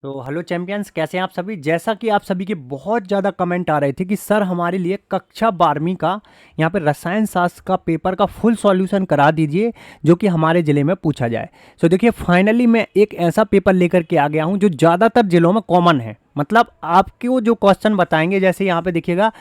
तो hello champions, कैसे हैं आप सभी। जैसा कि आप सभी के बहुत ज़्यादा कमेंट आ रहे थे कि सर हमारे लिए कक्षा 12वीं का यहाँ पे रसायन शास्त्र का पेपर का फुल सॉल्यूशन करा दीजिए जो कि हमारे ज़िले में पूछा जाए। सो देखिए, फाइनली मैं एक ऐसा पेपर लेकर के आ गया हूँ जो ज़्यादातर ज़िलों में कॉमन है। मतलब आपको जो क्वेश्चन बताएंगे, जैसे यहाँ पे देखिएगा,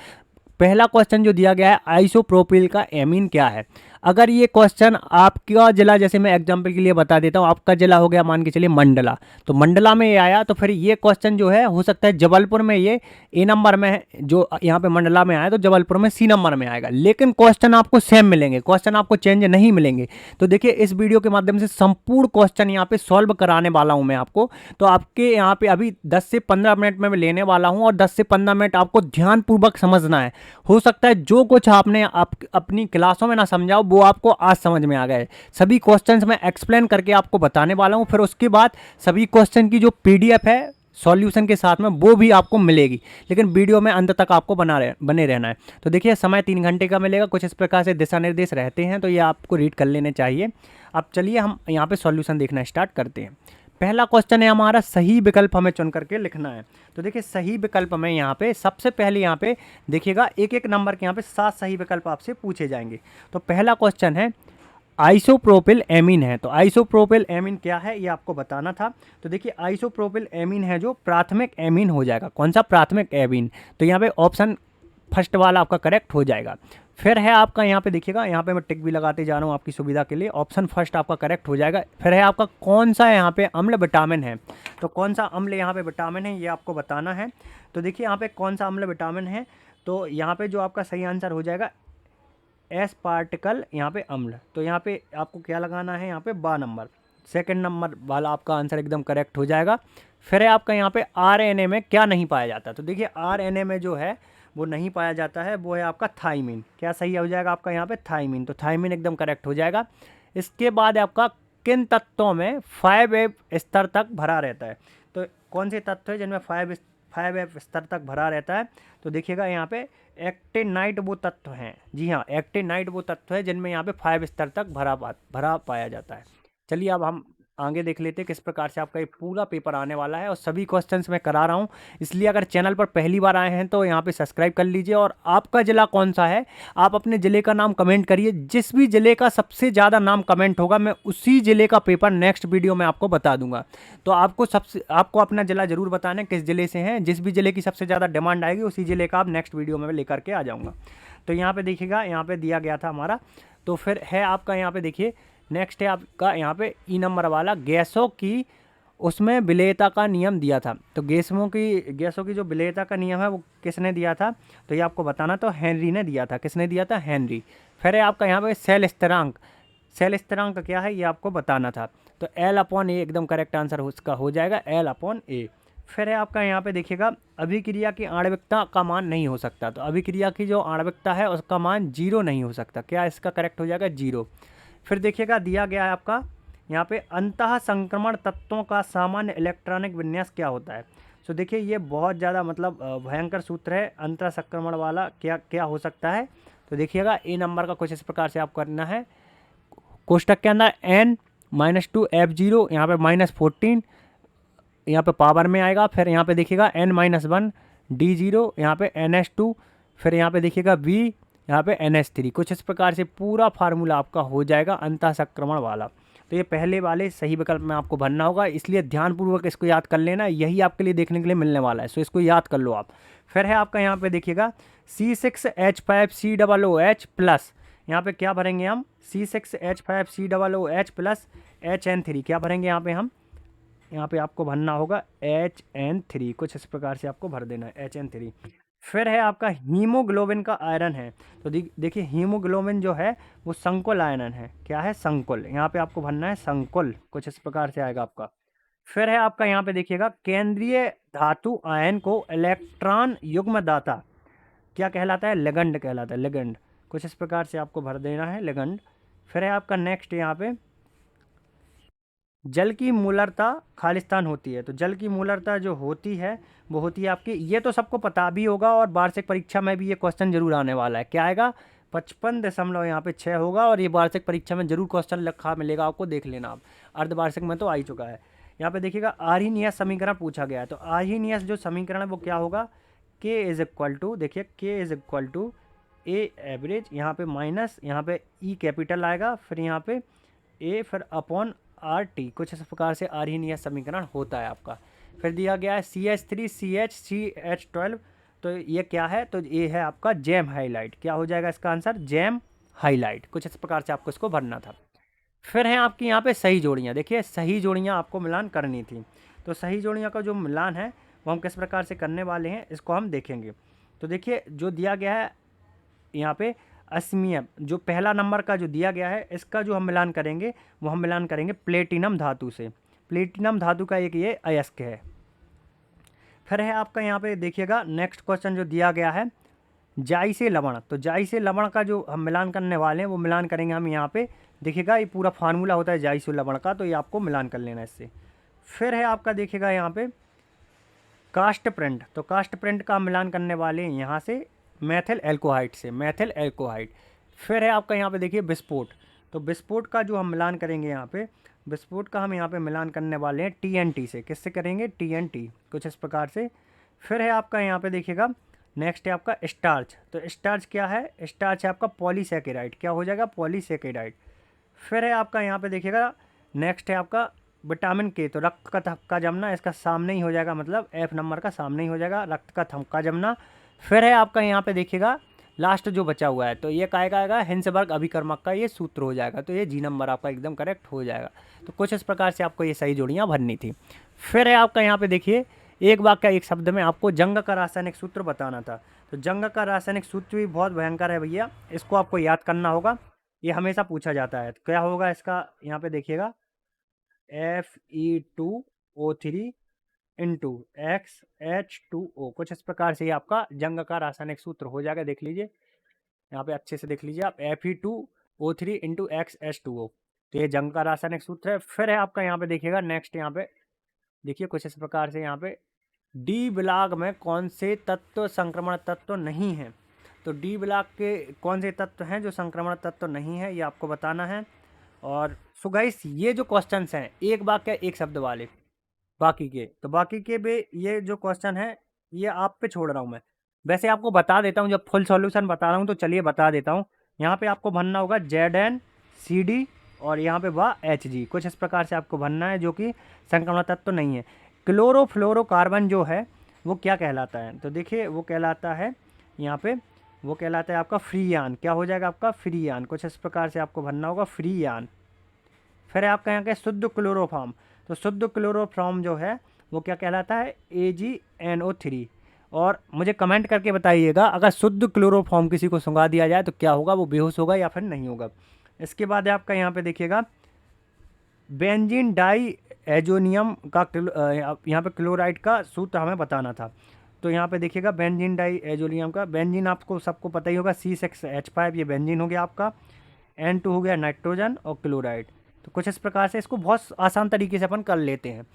पहला क्वेश्चन जो दिया गया है, आइसोप्रोपिल का एमीन क्या है। अगर ये क्वेश्चन आपका जिला, जैसे मैं एग्जांपल के लिए बता देता हूँ, आपका जिला हो गया मान के चलिए मंडला, तो मंडला में ये आया, तो फिर ये क्वेश्चन जो है हो सकता है जबलपुर में ये ए नंबर में है, जो यहाँ पे मंडला में आया तो जबलपुर में सी नंबर में आएगा। लेकिन क्वेश्चन आपको सेम मिलेंगे, क्वेश्चन आपको चेंज नहीं मिलेंगे। तो देखिए, इस वीडियो के माध्यम से संपूर्ण क्वेश्चन यहाँ पे सॉल्व कराने वाला हूँ मैं आपको। तो आपके यहाँ पे अभी 10 से 15 मिनट में मैं लेने वाला हूँ और 10 से 15 मिनट आपको ध्यानपूर्वक समझना है। हो सकता है जो कुछ आपने अपनी क्लासों में ना समझा हो वो आपको आज समझ में आ गए। सभी क्वेश्चंस मैं एक्सप्लेन करके आपको बताने वाला हूं, फिर उसके बाद सभी क्वेश्चन की जो पीडीएफ है सॉल्यूशन के साथ में वो भी आपको मिलेगी। लेकिन वीडियो में अंत तक आपको बने रहना है। तो देखिए, समय 3 घंटे का मिलेगा, कुछ इस प्रकार से दिशा निर्देश रहते हैं, तो ये आपको रीड कर लेने चाहिए। अब चलिए हम यहाँ पे सॉल्यूशन देखना स्टार्ट करते हैं। पहला क्वेश्चन है हमारा, सही विकल्प हमें चुन करके लिखना है। तो देखिए, सही विकल्प में यहाँ पे सबसे पहले यहाँ पे देखिएगा, एक एक नंबर के यहाँ पे 7 सही विकल्प आपसे पूछे जाएंगे। तो पहला क्वेश्चन है, आइसोप्रोपिल एमीन है। तो आइसोप्रोपिल एमीन क्या है ये आपको बताना था। तो देखिए, आइसोप्रोपिल एमीन है जो प्राथमिक एमीन हो जाएगा। कौन सा प्राथमिक एमीन? तो यहाँ पे ऑप्शन फर्स्ट वाला आपका करेक्ट हो जाएगा। फिर है आपका यहाँ पे देखिएगा, यहाँ पे मैं टिक भी लगाते जा रहा हूँ आपकी सुविधा के लिए, ऑप्शन फर्स्ट आपका करेक्ट हो जाएगा। फिर है आपका कौन सा यहाँ पे अम्ल विटामिन है। तो कौन सा अम्ल यहाँ पे विटामिन है ये आपको बताना है। तो देखिए, यहाँ पे कौन सा अम्ल विटामिन है, तो यहाँ पे जो आपका सही आंसर हो जाएगा एस पार्टिकल यहाँ पे अम्ल। तो यहाँ पे आपको क्या लगाना है, यहाँ पे 12 नंबर, सेकंड नंबर वाला आपका आंसर एकदम करेक्ट हो जाएगा। फिर है आपका यहाँ पे आरएनए में क्या नहीं पाया जाता। तो देखिए, आरएनए में जो है वो नहीं पाया जाता है, वो है आपका थाइमिन। क्या सही हो जाएगा आपका यहाँ पे? थाइमिन। तो थाइमिन एकदम करेक्ट हो जाएगा। इसके बाद आपका किन तत्वों में 5F स्तर तक भरा रहता है। तो कौन से तत्व है जिनमें 5F स्तर तक भरा रहता है? तो देखिएगा, यहाँ पे एक्टिनाइट वो तत्व हैं। जी हाँ, एक्टिनाइट वो तत्व है जिनमें यहाँ पे 5 स्तर तक भरा पाया जाता है। चलिए अब हम आगे देख लेते हैं किस प्रकार से आपका ये पूरा पेपर आने वाला है, और सभी क्वेश्चंस मैं करा रहा हूँ। इसलिए अगर चैनल पर पहली बार आए हैं तो यहाँ पे सब्सक्राइब कर लीजिए। और आपका ज़िला कौन सा है, आप अपने ज़िले का नाम कमेंट करिए। जिस भी ज़िले का सबसे ज़्यादा नाम कमेंट होगा, मैं उसी ज़िले का पेपर नेक्स्ट वीडियो में आपको बता दूंगा। तो आपको अपना ज़िला ज़रूर बताना है किस ज़िले से हैं। जिस भी ज़िले की सबसे ज़्यादा डिमांड आएगी उसी ज़िले का आप नेक्स्ट वीडियो में लेकर के आ जाऊँगा। तो यहाँ पे देखिएगा, यहाँ पे दिया गया था हमारा। तो फिर है आपका यहाँ पे देखिए, नेक्स्ट है आपका यहाँ पे ई नंबर वाला, गैसों की उसमें विलेयता का नियम दिया था। तो गैसों की जो विलेयता का नियम है वो किसने दिया था, तो ये आपको बताना। तो हेनरी ने दिया था। किसने दिया था? हेनरी। फिर है आपका यहाँ पे सेल स्थिरांक। सेल स्थिरांक क्या है ये आपको बताना था। तो L/A एकदम करेक्ट आंसर उसका हो जाएगा, L/A। फिर है आपका यहाँ पे देखिएगा, अभिक्रिया की आणविकता का मान नहीं हो सकता। तो अभिक्रिया की जो आणविकता है उसका मान 0 नहीं हो सकता। क्या इसका करेक्ट हो जाएगा? 0। फिर देखिएगा, दिया गया है आपका यहाँ पे, अंतः संक्रमण तत्वों का सामान्य इलेक्ट्रॉनिक विन्यास क्या होता है। सो देखिए, ये बहुत ज़्यादा मतलब भयंकर सूत्र है। अंतः संक्रमण वाला क्या क्या हो सकता है। तो देखिएगा, ए नंबर का कुछ इस प्रकार से आपको करना है। कोष्टक के अंदर N-2 F0, यहाँ पे -14 यहाँ पे पावर में आएगा। फिर यहाँ पे देखिएगा N-1 D0, यहाँ पे NH2, फिर यहाँ पे देखिएगा V, यहाँ पे NH3। कुछ इस प्रकार से पूरा फार्मूला आपका हो जाएगा अंतः संक्रमण वाला। तो ये पहले वाले सही विकल्प में आपको भरना होगा, इसलिए ध्यानपूर्वक इसको याद कर लेना। यही आपके लिए देखने के लिए मिलने वाला है, सो इसको याद कर लो आप। फिर है आपका यहाँ पे देखिएगा, C6H5COOH प्लस, यहाँ पे क्या भरेंगे हम? C6H5COOH प्लस HN3 क्या भरेंगे यहाँ पे हम? यहाँ पे आपको भरना होगा HN3। कुछ इस प्रकार से आपको भर देना है HN3। फिर है आपका हीमोग्लोबिन का आयरन है। तो देखिए, हीमोग्लोबिन जो है वो संकुल आयरन है। क्या है? संकुल। यहाँ पे आपको भरना है संकुल। कुछ इस प्रकार से आएगा आपका। फिर है आपका यहाँ पे देखिएगा, केंद्रीय धातु आयन को इलेक्ट्रॉन युग्मदाता क्या कहलाता है? लिगंड कहलाता है, लिगंड। कुछ इस प्रकार से आपको भर देना है, लिगंड। फिर है आपका नेक्स्ट यहाँ पे, जल की मूलरता खालिस्तान होती है। तो जल की मूलरता जो होती है वो होती है आपकी, ये तो सबको पता भी होगा और वार्षिक परीक्षा में भी ये क्वेश्चन जरूर आने वाला है। क्या आएगा? 55 यहाँ पे 6 होगा, और ये वार्षिक परीक्षा में जरूर क्वेश्चन लिखा मिलेगा आपको, देख लेना आप। अर्धवार्षिक में तो आ ही चुका है। यहाँ पे देखिएगा आर्हीनियस समीकरण पूछा गया है, तो आर्हीनियस जो समीकरण है वो क्या होगा, के इज इक्वल टू, देखिए K is equal to a average, यहाँ पे माइनस, यहाँ पे ई कैपिटल आएगा, फिर यहाँ पे ए, फिर अपॉन आर टी, कुछ इस प्रकार से आर्हीनियस समीकरण होता है आपका। फिर दिया गया है CH3 CH12, तो ये क्या है, तो ये है आपका जैम हाइलाइट, क्या हो जाएगा इसका आंसर, जैम हाइलाइट, कुछ इस प्रकार से आपको इसको भरना था। फिर है आपकी यहाँ पे सही जोड़ियाँ, देखिए सही जोड़ियाँ आपको मिलान करनी थी, तो सही जोड़ियाँ का जो मिलान है वो हम किस प्रकार से करने वाले हैं इसको हम देखेंगे। तो देखिए जो दिया गया है यहाँ पे अस्मियम, जो पहला नंबर का जो दिया गया है इसका जो हम मिलान करेंगे वो हम मिलान करेंगे प्लेटिनम धातु से, प्लेटिनम धातु का एक ये अयस्क है। फिर है आपका यहाँ पे देखिएगा नेक्स्ट क्वेश्चन जो दिया गया है जाई से लवण, तो जाई से लवण का जो हम मिलान करने वाले हैं वो मिलान करेंगे हम यहाँ पे, देखिएगा ये पूरा फार्मूला होता है जाई से लवण का, तो ये आपको मिलान कर लेना है इससे। फिर है आपका देखिएगा यहाँ पे कास्ट प्रिंट, तो कास्ट प्रिंट का मिलान करने वाले हैं यहाँ से मेथिल एल्कोहाइड से, मेथिल एल्कोहाइड। फिर है आपका यहाँ पे देखिए विस्फोट, तो विस्फोट का जो हम मिलान करेंगे यहाँ पे, विस्फोट का हम यहाँ पे मिलान करने वाले हैं TNT से, किससे करेंगे, TNT, कुछ इस प्रकार से। फिर है आपका यहाँ पे देखिएगा नेक्स्ट है आपका स्टार्च, तो स्टार्च क्या है, स्टार्च है आपका पॉलीसैकेराइड, क्या हो जाएगा, पॉलीसैकेराइड। फिर है आपका यहाँ पे देखिएगा नेक्स्ट है आपका विटामिन के, तो रक्त का थक्का जमना, इसका सामने ही हो जाएगा, मतलब F नंबर का सामने ही हो जाएगा, रक्त का थक्का जमना। फिर है आपका यहाँ पे देखिएगा लास्ट जो बचा हुआ है, तो ये काय का आएगा, हिंसबर्ग अभिकर्मक का ये सूत्र हो जाएगा, तो ये G नंबर आपका एकदम करेक्ट हो जाएगा। तो कुछ इस प्रकार से आपको ये सही जोड़ियाँ भरनी थी। फिर है आपका यहाँ पे देखिए एक वाक्य एक शब्द में आपको जंग का रासायनिक सूत्र बताना था, तो जंग का रासायनिक सूत्र भी बहुत भयंकर है भैया, इसको आपको याद करना होगा, ये हमेशा पूछा जाता है। तो क्या होगा इसका, यहाँ पे देखिएगा Fe2O3 इंटू XH2O, कुछ इस प्रकार से ये आपका जंग का रासायनिक सूत्र हो जाएगा, देख लीजिए यहाँ पे अच्छे से देख लीजिए आप, Fe2O3 इंटू XH2O, तो ये जंग का रासायनिक सूत्र है। फिर है आपका यहाँ पे देखिएगा नेक्स्ट, यहाँ पे देखिए कुछ इस प्रकार से यहाँ पे डी ब्लॉक में कौन से तत्व संक्रमण तत्व नहीं है, तो डी ब्लॉक के कौन से तत्व हैं जो संक्रमण तत्व नहीं है, ये आपको बताना है। और सो गाइस ये जो क्वेश्चंस हैं एक वाक्य एक शब्द वाले बाकी के, तो बाकी के भी ये जो क्वेश्चन है ये आप पे छोड़ रहा हूँ मैं, वैसे आपको बता देता हूँ, जब फुल सॉल्यूशन बता रहा हूँ तो चलिए बता देता हूँ। यहाँ पे आपको भरना होगा ZnCd और यहाँ पे वह Hg, कुछ इस प्रकार से आपको भरना है, जो कि संक्रमण तत्व तो नहीं है। क्लोरोफ्लोरोकार्बन जो है वो क्या कहलाता है, तो देखिए वो कहलाता है यहाँ पे, वो कहलाता है आपका फ्रीयान, क्या हो जाएगा आपका फ्रीयान, कुछ इस प्रकार से आपको भरना होगा फ्रीयान। फिर आपका यहाँ का शुद्ध क्लोरोफॉर्म, तो शुद्ध क्लोरोफॉर्म जो है वो क्या कहलाता है AgNO3, और मुझे कमेंट करके बताइएगा अगर शुद्ध क्लोरोफॉर्म किसी को सुंघा दिया जाए तो क्या होगा, वो बेहोश होगा या फिर नहीं होगा। इसके बाद आपका यहाँ पे देखिएगा बेंजीन डाई एजोनियम का यहाँ पे क्लोराइड का सूत्र हमें बताना था, तो यहाँ पे देखिएगा बेंजीन डाई एजोनियम का, बेंजीन आपको सबको पता ही होगा C6H5, ये बेंजीन हो गया आपका, N2 हो गया नाइट्रोजन और क्लोराइड। तो कुछ इस प्रकार से इसको बहुत आसान तरीके से अपन कर लेते हैं।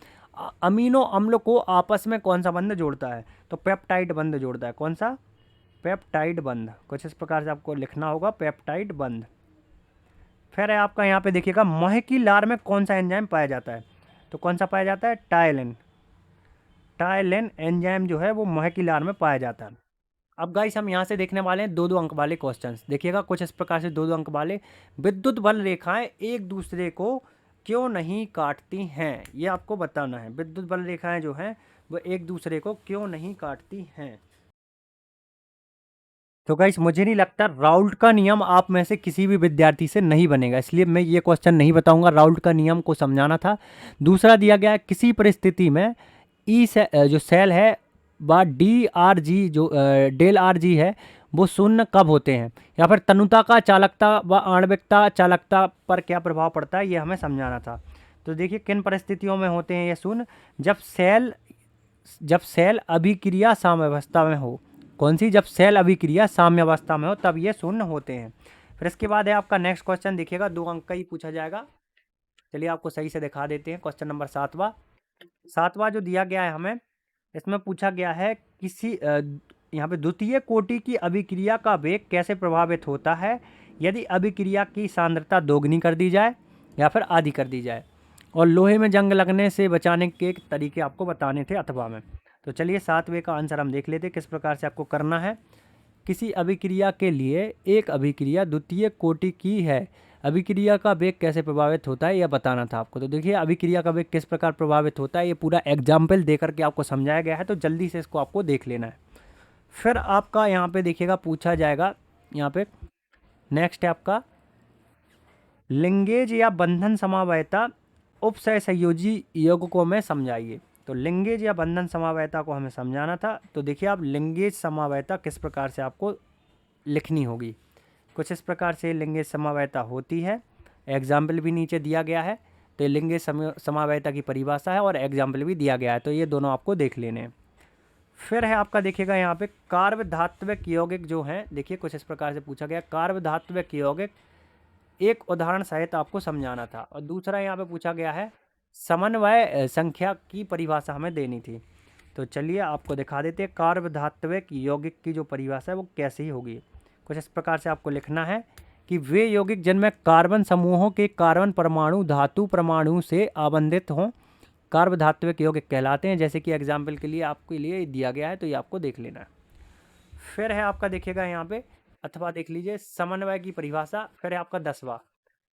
अमीनो अम्ल को आपस में कौन सा बंध जोड़ता है, तो पेप्टाइड बंध जोड़ता है, कौन सा, पेप्टाइड बंध, कुछ इस प्रकार से आपको लिखना होगा पेप्टाइड बंध। फिर है आपका यहाँ पे देखिएगा मोह की लार में कौन सा एंजाइम पाया जाता है, तो कौन सा पाया जाता है, टाइलिन, टाइलिन एंजाइम जो है वो मोह की लार में पाया जाता है। अब गाइस हम यहाँ से देखने वाले हैं 2-2 अंक वाले क्वेश्चंस, देखिएगा कुछ इस प्रकार से 2-2 अंक वाले, विद्युत बल रेखाएं एक दूसरे को क्यों नहीं काटती हैं, ये आपको बताना है, विद्युत बल रेखाएं जो हैं वो एक दूसरे को क्यों नहीं काटती हैं। तो गाइस मुझे नहीं लगता राउल्ट का नियम आप में से किसी भी विद्यार्थी से नहीं बनेगा, इसलिए मैं ये क्वेश्चन नहीं बताऊंगा, राउल्ट का नियम को समझाना था। दूसरा दिया गया है किसी परिस्थिति में जो सेल है व DRG जो डेल RG है वो शून्य कब होते हैं, या फिर तनुता का चालकता व आणविकता चालकता पर क्या प्रभाव पड़ता है, ये हमें समझाना था। तो देखिए किन परिस्थितियों में होते हैं ये शून्य, जब सेल अभिक्रिया साम्यावस्था में हो, कौन सी, जब सेल अभिक्रिया साम्यावस्था में हो तब ये शून्य होते हैं। फिर इसके बाद है आपका नेक्स्ट क्वेश्चन, देखिएगा 2 अंक का ही पूछा जाएगा, चलिए आपको सही से दिखा देते हैं। क्वेश्चन नंबर 7वां जो दिया गया है हमें, इसमें पूछा गया है किसी यहाँ पे द्वितीय कोटि की अभिक्रिया का वेग कैसे प्रभावित होता है यदि अभिक्रिया की सांद्रता दोगुनी कर दी जाए या फिर आधी कर दी जाए। और लोहे में जंग लगने से बचाने के तरीके आपको बताने थे अथवा में। तो चलिए 7वें का आंसर हम देख लेते हैं किस प्रकार से आपको करना है। किसी अभिक्रिया के लिए एक अभिक्रिया द्वितीय कोटि की है, अभिक्रिया का वेग कैसे प्रभावित होता है यह बताना था आपको। तो देखिए अभिक्रिया का वेग किस प्रकार प्रभावित होता है ये पूरा एग्जाम्पल दे करके आपको समझाया गया है, तो जल्दी से इसको आपको देख लेना है। फिर आपका यहाँ पे देखिएगा पूछा जाएगा, यहाँ पे नेक्स्ट है आपका लिंगेज या बंधन समवायता उपसय संयोजी यौगिकों में समझाइए। तो लिंगेज या बंधन समवायता को हमें समझाना था। तो देखिए आप लिंगेज समवायता किस प्रकार से आपको लिखनी होगी, कुछ इस प्रकार से लिंगेज समवायता होती है। एग्जाम्पल भी नीचे दिया गया है, तो ये लिंगेज समवायता की परिभाषा है और एग्जाम्पल भी दिया गया है, तो ये दोनों आपको देख लेने हैं। फिर है आपका देखिएगा यहाँ पे कार्बधात्विक यौगिक जो हैं, देखिए कुछ इस प्रकार से पूछा गया कार्बधात्विक यौगिक एक उदाहरण सहित आपको समझाना था। और दूसरा यहाँ पे पूछा गया है समन्वय संख्या की परिभाषा हमें देनी थी। तो चलिए आपको दिखा देते हैं कार्बधात्विक यौगिक की जो परिभाषा है वो कैसे ही होगी। कुछ इस प्रकार से आपको लिखना है कि वे यौगिक जिनमें कार्बन समूहों के कार्बन परमाणु धातु परमाणु से आबंधित हों कार्बधात्विक यौगिक कहलाते हैं। जैसे कि एग्जाम्पल के लिए आपके लिए दिया गया है, तो ये आपको देख लेना है। फिर है आपका देखिएगा यहाँ पे अथवा देख लीजिए समन्वय की परिभाषा। फिर है आपका 10वां।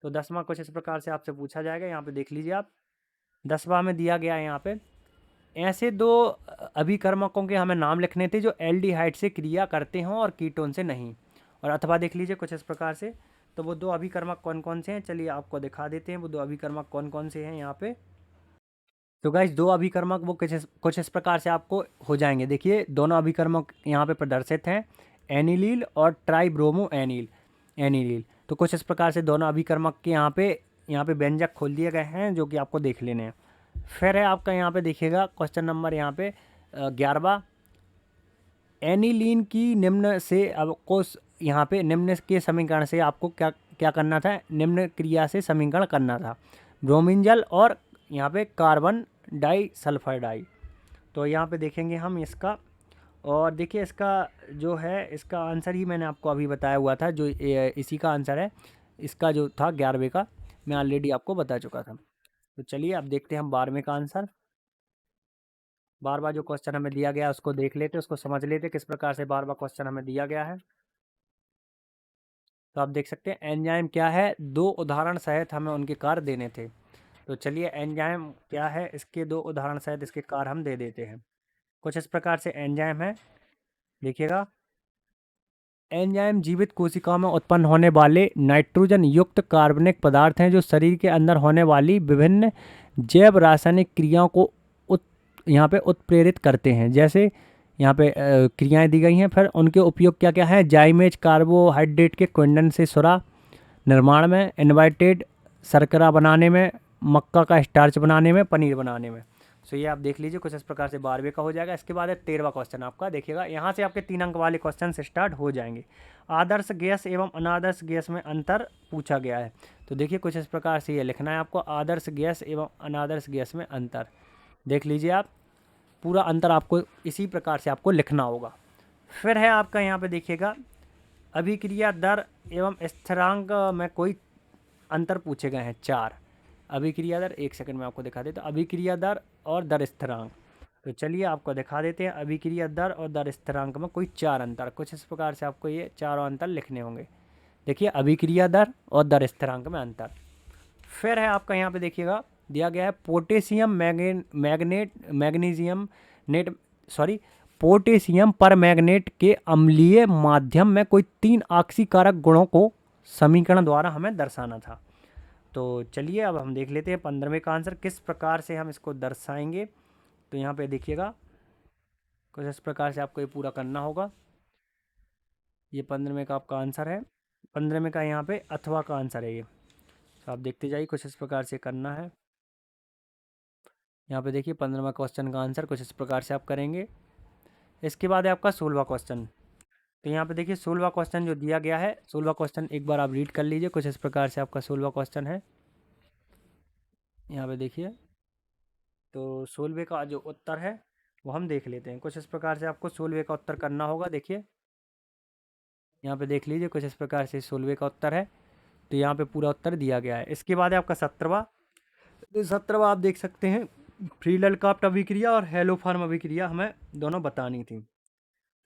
तो 10वां कुछ इस प्रकार से आपसे पूछा जाएगा, यहाँ पे देख लीजिए आप 10वां में दिया गया है यहाँ पे ऐसे दो अभिकर्मकों के हमें नाम लिखने थे जो एल्डिहाइड से क्रिया करते हों और कीटोन से नहीं। और अथवा देख लीजिए कुछ इस प्रकार से। तो वो दो अभिकर्मक कौन कौन से हैं, चलिए आपको दिखा देते हैं वो दो अभिकर्मक कौन कौन से हैं यहाँ पे। तो गाइस दो अभिकर्मक वो कुछ इस प्रकार से आपको हो जाएंगे। देखिए दोनों अभिकर्मक यहाँ पे प्रदर्शित हैं, एनिलील और ट्राइब्रोमो एनिलील। तो कुछ इस प्रकार से दोनों अभिकर्मक के यहाँ पे व्यंजक खोल दिए गए हैं जो कि आपको देख लेने हैं। फिर है आपका यहाँ पे देखिएगा क्वेश्चन नंबर यहाँ पे 11वां। एनिलीन की निम्न से आपको यहाँ पे निम्न के समीकरण से आपको क्या क्या करना था, निम्न क्रिया से समीकरण करना था ब्रोमीन जल और यहाँ पे कार्बन डाई सल्फर डाई। तो यहाँ पे देखेंगे हम इसका, और देखिए इसका जो है इसका आंसर ही मैंने आपको अभी बताया हुआ था, जो इसी का आंसर है। इसका जो था 11वें का मैं ऑलरेडी आपको बता चुका था। तो चलिए अब देखते हैं हम 12वें का आंसर। 12वां जो क्वेश्चन हमें दिया गया है उसको देख लेते, उसको समझ लेते किस प्रकार से 12वां क्वेश्चन हमें दिया गया है। तो आप देख सकते हैं एंजाइम क्या है, दो उदाहरण सहित हमें उनके कार्य देने थे। तो चलिए एंजाइम क्या है इसके दो उदाहरण सहित इसके कार्य हम दे देते हैं। कुछ इस प्रकार से एंजाइम है, देखिएगा एंजाइम जीवित कोशिकाओं में उत्पन्न होने वाले नाइट्रोजन युक्त कार्बनिक पदार्थ हैं जो शरीर के अंदर होने वाली विभिन्न जैव रासायनिक क्रियाओं को यहाँ पे उत्प्रेरित करते हैं। जैसे यहाँ पे क्रियाएं दी गई हैं। फिर उनके उपयोग क्या क्या है, जाइमेज कार्बोहाइड्रेट के कंडेंसेसुरा निर्माण में, इन्वाइटेड शर्करा बनाने में, मक्का का स्टार्च बनाने में, पनीर बनाने में। सो ये आप देख लीजिए कुछ इस प्रकार से 12वें का हो जाएगा। इसके बाद है 13वां क्वेश्चन आपका, देखिएगा यहाँ से आपके 3 अंक वाले क्वेश्चन से स्टार्ट हो जाएंगे। आदर्श गैस एवं अनादर्श गैस में अंतर पूछा गया है। तो देखिए कुछ इस प्रकार से ये लिखना है आपको, आदर्श गैस एवं अनादर्श गैस में अंतर। देख लीजिए आप पूरा अंतर आपको इसी प्रकार से आपको लिखना होगा। फिर है आपका यहाँ पे देखिएगा अभिक्रिया दर एवं स्थिरांक में कोई अंतर पूछे गए हैं 4। अभिक्रिया दर, एक सेकंड में आपको दिखा देता, अभिक्रिया दर और दर स्थिरांक। तो चलिए आपको दिखा देते हैं अभिक्रिया दर और दर स्थिरांक में कोई 4 अंतर। कुछ इस प्रकार से आपको ये चारों अंतर लिखने होंगे। देखिए अभिक्रिया दर और दर स्थिरांक में अंतर। फिर है आपका यहाँ पे देखिएगा दिया गया है पोटेशियम पर मैग्नेट के अम्लीय माध्यम में कोई 3 ऑक्सीकारक गुणों को समीकरण द्वारा हमें दर्शाना था। तो चलिए अब हम देख लेते हैं 15वें का आंसर किस प्रकार से हम इसको दर्शाएंगे। तो यहाँ पे देखिएगा कुछ इस प्रकार से आपको ये पूरा करना होगा। ये 15वें का आपका आंसर है। 15वें का यहाँ पे अथवा का आंसर है ये। तो आप देखते जाइए कुछ इस प्रकार से करना है। यहाँ पे देखिए 15वां क्वेश्चन का आंसर कुछ इस प्रकार से आप करेंगे। इसके बाद है आपका 16वां क्वेश्चन। तो यहाँ पे देखिए 16वां क्वेश्चन जो दिया गया है, 16वां क्वेश्चन एक बार आप रीड कर लीजिए। कुछ इस प्रकार से आपका 16वां क्वेश्चन है, यहाँ पे देखिए। तो 16वें का जो उत्तर है वो हम देख लेते हैं। कुछ इस प्रकार से आपको 16वें का उत्तर करना होगा। देखिए यहाँ पे देख लीजिए कुछ इस प्रकार से 16वें का उत्तर है। तो यहाँ पे पूरा उत्तर दिया गया है। इसके बाद है आपका 17वां। तो 17वां आप देख सकते हैं, फ्रीडल काफ्ट अभिक्रिया और हेलो फार्म अभिक्रिया हमें दोनों बतानी थी।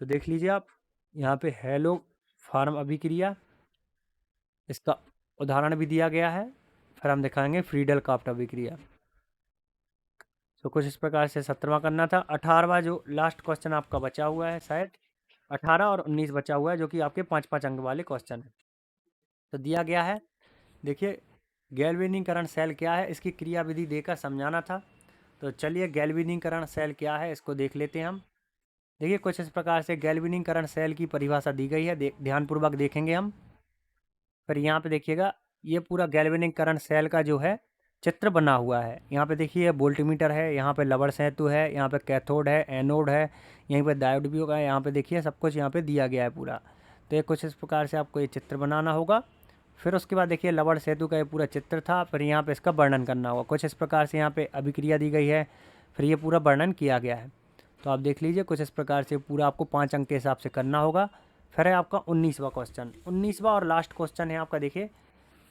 तो देख लीजिए आप, यहाँ पे हेलो फार्म अभिक्रिया, इसका उदाहरण भी दिया गया है। फिर हम दिखाएंगे फ्रीडल काफ्ट अभिक्रिया। तो कुछ इस प्रकार से 17वां करना था। 18वां जो लास्ट क्वेश्चन आपका बचा हुआ है, शायद 18 और 19 बचा हुआ है, जो कि आपके 5-5 अंक वाले क्वेश्चन है। तो दिया गया है, देखिए गैल्वेनीकरण सेल क्या है, इसकी क्रियाविधि देकर समझाना था। तो चलिए गैल्वेनीकरण सेल क्या है इसको देख लेते हैं हम। देखिए कुछ इस प्रकार से गैल्वेनीकरण सेल की परिभाषा दी गई है, ध्यानपूर्वक देखेंगे हम। फिर यहाँ पे देखिएगा, ये पूरा गैल्वेनीकरण सेल का जो है चित्र बना हुआ है। यहाँ पे देखिए वोल्टमीटर है, यहाँ पे लवण सेतु है, यहाँ पे कैथोड है, एनोड है, यहीं पे डायोड भी होगा। यहाँ पे देखिए सब कुछ यहाँ पे दिया गया है पूरा। तो ये कुछ इस प्रकार से आपको ये चित्र बनाना होगा। फिर उसके बाद देखिए लवण सेतु का ये पूरा चित्र था, फिर यहाँ पे इसका वर्णन करना होगा। कुछ इस प्रकार से यहाँ पे अभिक्रिया दी गई है, फिर ये पूरा वर्णन किया गया है। तो आप देख लीजिए कुछ इस प्रकार से पूरा आपको 5 अंक के हिसाब से करना होगा। फिर है आपका 19वां क्वेश्चन। 19वां और लास्ट क्वेश्चन है आपका, देखिए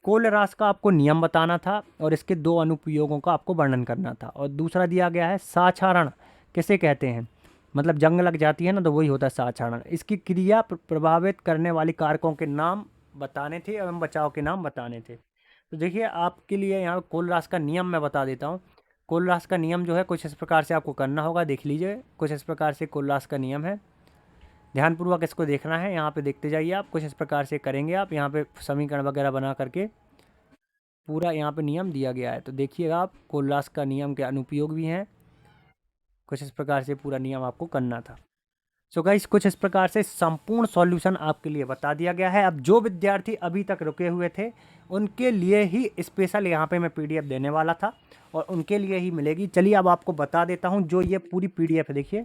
कोलरास का आपको नियम बताना था और इसके 2 अनुप्रयोगों का आपको वर्णन करना था। और दूसरा दिया गया है साक्षारण किसे कहते हैं, मतलब जंग लग जाती है ना तो वही होता है साक्षारण। इसकी क्रिया प्रभावित करने वाली कारकों के नाम बताने थे एवं बचाव के नाम बताने थे। तो देखिए आपके लिए यहाँ कोलरास का नियम मैं बता देता हूँ। कोलरास का नियम जो है कुछ इस प्रकार से आपको करना होगा, देख लीजिए कुछ इस प्रकार से कोलरास का नियम है। ध्यानपूर्वक इसको देखना है, यहाँ पे देखते जाइए आप। कुछ इस प्रकार से करेंगे आप, यहाँ पे समीकरण वगैरह बना करके पूरा यहाँ पे नियम दिया गया है। तो देखिएगा आप, कोलरास का नियम के अनुपयोग भी हैं। कुछ इस प्रकार से पूरा नियम आपको करना था। सो गाइस कुछ इस प्रकार से संपूर्ण सॉल्यूशन आपके लिए बता दिया गया है। अब जो विद्यार्थी अभी तक रुके हुए थे उनके लिए ही स्पेशल यहाँ पे मैं पीडीएफ देने वाला था और उनके लिए ही मिलेगी। चलिए अब आपको बता देता हूँ जो ये पूरी पीडीएफ है। देखिए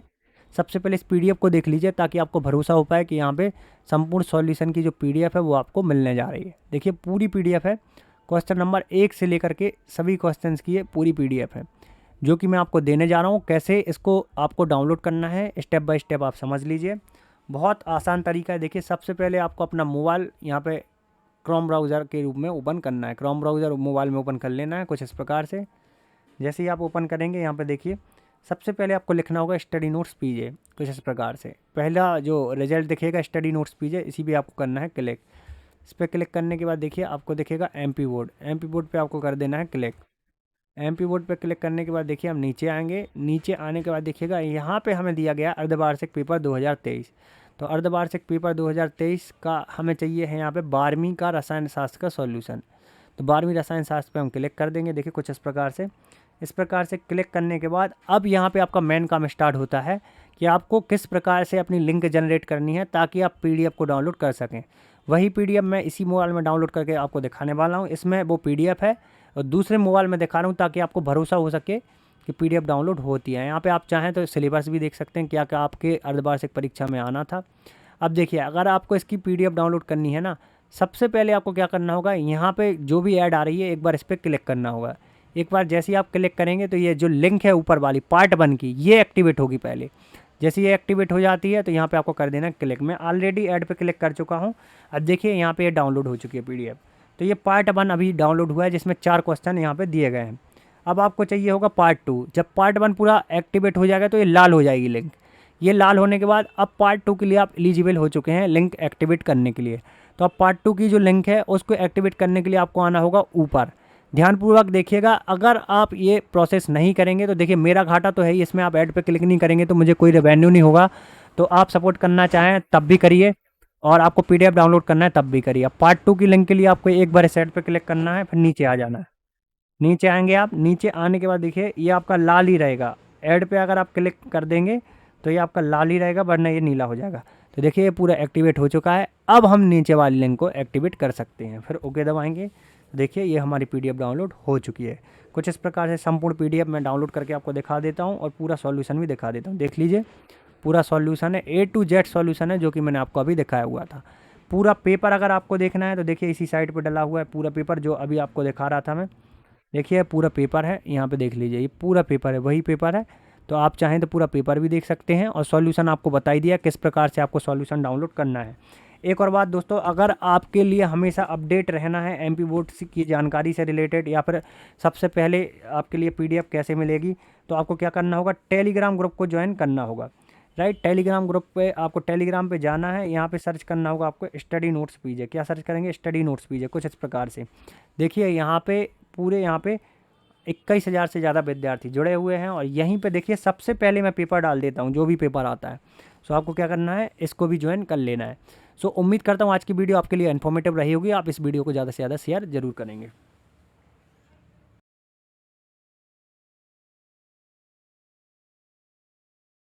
सबसे पहले इस पीडीएफ को देख लीजिए ताकि आपको भरोसा हो पाए कि यहाँ पे संपूर्ण सॉल्यूशन की जो पीडीएफ है वो आपको मिलने जा रही है। देखिए पूरी पीडीएफ है, क्वेश्चन नंबर 1 से लेकर के सभी क्वेश्चन की ये पूरी पीडीएफ है जो कि मैं आपको देने जा रहा हूँ। कैसे इसको आपको डाउनलोड करना है स्टेप बाय स्टेप आप समझ लीजिए। बहुत आसान तरीका है। देखिए सबसे पहले आपको अपना मोबाइल यहाँ पे क्रोम ब्राउज़र के रूप में ओपन करना है। क्रोम ब्राउज़र मोबाइल में ओपन कर लेना है कुछ इस प्रकार से। जैसे ही आप ओपन करेंगे यहाँ पे देखिए सबसे पहले आपको लिखना होगा स्टडी नोट्स पीजे, कुछ इस प्रकार से। पहला जो रिजल्ट दिखेगा स्टडी नोट्स पीजे, इसी पे आपको करना है क्लिक। इस पर क्लिक करने के बाद देखिए आपको दिखेगा MP बोर्ड, MP बोर्ड पे आपको कर देना है क्लिक। MP बोर्ड पे क्लिक करने के बाद देखिए हम नीचे आएंगे। नीचे आने के बाद देखिएगा यहाँ पे हमें दिया गया अर्धवार्षिक पेपर 2023। तो अर्धवार्षिक पेपर 2023 का हमें चाहिए है यहाँ पे 12वीं का रसायन शास्त्र का सॉल्यूशन। तो 12वीं रसायन शास्त्र पे हम क्लिक कर देंगे। देखिए कुछ इस प्रकार से। इस प्रकार से क्लिक करने के बाद अब यहाँ पे आपका मेन काम स्टार्ट होता है कि आपको किस प्रकार से अपनी लिंक जनरेट करनी है ताकि आप PDF को डाउनलोड कर सकें। वही PDF मैं इसी मोबाइल में डाउनलोड करके आपको दिखाने वाला हूँ। इसमें वो PDF है और दूसरे मोबाइल में दिखा रहा हूँ ताकि आपको भरोसा हो सके कि PDF डाउनलोड होती है। यहाँ पे आप चाहें तो सिलेबस भी देख सकते हैं क्या क्या आपके अर्धवार्षिक परीक्षा में आना था। अब देखिए अगर आपको इसकी PDF डाउनलोड करनी है ना, सबसे पहले आपको क्या करना होगा, यहाँ पे जो भी ऐड आ रही है एक बार इस पर क्लिक करना होगा। एक बार जैसे ही आप क्लिक करेंगे तो ये जो लिंक है ऊपर वाली पार्ट 1 की ये एक्टिवेट होगी पहले। जैसे ये एक्टिवेट हो जाती है तो यहाँ पे आपको कर देना क्लिक। मैं ऑलरेडी ऐड पे क्लिक कर चुका हूँ। अब देखिए यहाँ पे ये डाउनलोड हो चुकी है PDF। तो ये पार्ट 1 अभी डाउनलोड हुआ है जिसमें 4 क्वेश्चन यहाँ पे दिए गए हैं। अब आपको चाहिए होगा पार्ट 2। जब पार्ट 1 पूरा एक्टिवेट हो जाएगा तो ये लाल हो जाएगी लिंक। ये लाल होने के बाद अब पार्ट 2 के लिए आप एलिजिबल हो चुके हैं लिंक एक्टिवेट करने के लिए। तो अब पार्ट 2 की जो लिंक है उसको एक्टिवेट करने के लिए आपको आना होगा ऊपर। ध्यानपूर्वक देखिएगा, अगर आप ये प्रोसेस नहीं करेंगे तो देखिए मेरा घाटा तो है ही, इसमें आप ऐड पे क्लिक नहीं करेंगे तो मुझे कोई रेवेन्यू नहीं होगा। तो आप सपोर्ट करना चाहें तब भी करिए और आपको PDF डाउनलोड करना है तब भी करिए। अब पार्ट 2 की लिंक के लिए आपको एक बार इस ऐड पे क्लिक करना है, फिर नीचे आ जाना है। नीचे आएंगे आप, नीचे आने के बाद देखिए ये आपका लाल ही रहेगा। ऐड पे अगर आप क्लिक कर देंगे तो ये आपका लाल ही रहेगा, वरना ये नीला हो जाएगा। तो देखिए ये पूरा एक्टिवेट हो चुका है। अब हम नीचे वाली लिंक को एक्टिवेट कर सकते हैं, फिर ओके दबाएंगे। देखिए ये हमारी PDF डाउनलोड हो चुकी है। कुछ इस प्रकार से संपूर्ण PDF मैं डाउनलोड करके आपको दिखा देता हूँ और पूरा सॉल्यूशन भी दिखा देता हूँ। देख लीजिए पूरा सॉल्यूशन है, A to Z सॉल्यूशन है जो कि मैंने आपको अभी दिखाया हुआ था। पूरा पेपर अगर आपको देखना है तो देखिए इसी साइड पर डला हुआ है पूरा पेपर जो अभी आपको दिखा रहा था मैं। देखिए पूरा पेपर है, यहाँ पे देख लीजिए ये पूरा पेपर है, वही पेपर है। तो आप चाहें तो पूरा पेपर भी देख सकते हैं और सॉल्यूशन आपको बता ही दिया किस प्रकार से आपको सॉल्यूशन डाउनलोड करना है। एक और बात दोस्तों, अगर आपके लिए हमेशा अपडेट रहना है एमपी बोर्ड की जानकारी से रिलेटेड, या फिर सबसे पहले आपके लिए पीडीएफ कैसे मिलेगी, तो आपको क्या करना होगा, टेलीग्राम ग्रुप को ज्वाइन करना होगा। राइट, टेलीग्राम ग्रुप पे आपको टेलीग्राम पे जाना है, यहाँ पे सर्च करना होगा आपको स्टडी नोट्स पीजे। क्या सर्च करेंगे, स्टडी नोट्स पीजे, कुछ इस प्रकार से देखिए यहाँ पे पूरे यहाँ पे 21,000 से ज़्यादा विद्यार्थी जुड़े हुए हैं। और यहीं पे देखिए सबसे पहले मैं पेपर डाल देता हूँ, जो भी पेपर आता है। सो आपको क्या करना है, इसको भी ज्वाइन कर लेना है। सो उम्मीद करता हूँ आज की वीडियो आपके लिए इन्फॉर्मेटिव रही होगी। आप इस वीडियो को ज़्यादा से ज़्यादा शेयर जरूर करेंगे।